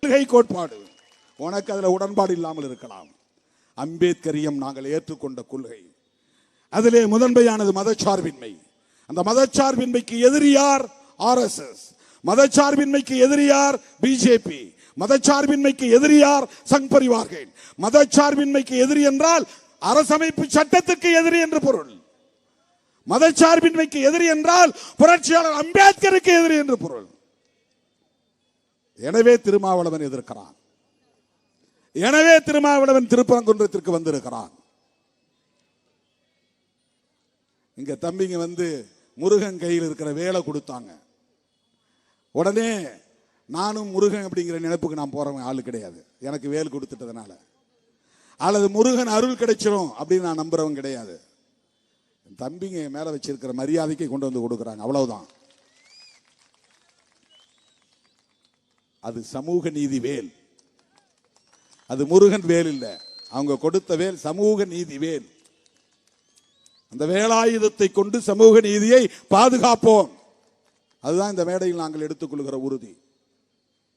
கொள்கை கோட்பாடு. உனக்கு அதுல உடன்பாடு இல்லாமல் இருக்கலாம். அம்பேத்கரியம் நாங்கள் ஏற்றுக்கொண்ட கொள்கை. அதிலே முதன்மையானது மதச்சார்பின்மை. அந்த மதச்சார்பின்மைக்கு எதிரியார் RSS, மதச்சார்பின்மைக்கு எதிரியார் பிஜேபி, மதச்சார்பின்மைக்கு எதிரியார் சங் பரிவார்கள். மதச்சார்பின்மைக்கு எதிரி என்றால் அரசமைப்பு சட்டத்துக்கு எதிரி என்று பொருள். மதச்சார்பின்மைக்கு எதிரி என்றால் புரட்சியாளர் அம்பேத்கருக்கு எதிரி என்று பொருள். எனவே திருமாவளவன் எதிர்க்கிறான். எனவே திருமாவளவன் திருப்பரங்குன்றத்திற்கு வந்திருக்கிறான். இங்க தம்பிங்க வந்து முருகன் கையில் இருக்கிற வேலை கொடுத்தாங்க. உடனே நானும் முருகன் அப்படிங்கிற நினைப்புக்கு நான் போறவன் ஆளு கிடையாது. எனக்கு வேல் கொடுத்துட்டதுனால அல்லது முருகன் அருள் கிடைச்சிரும் அப்படின்னு நான் நம்புறவன் கிடையாது. தம்பிங்க மேல வச்சிருக்கிற மரியாதைக்கு கொண்டு வந்து கொடுக்குறாங்க, அவ்வளவுதான். அது சமூக நீதி வேல், அது முருகன் வேல் இல்ல. அவங்க கொடுத்த வேல் சமூக நீதி வேல். அந்த வேலாயுதத்தை கொண்டு சமூக நீதியை பாதுகாப்போம். அதுதான் இந்த மேடையில் நாங்கள் எடுத்துக்கொள்கிற உறுதி.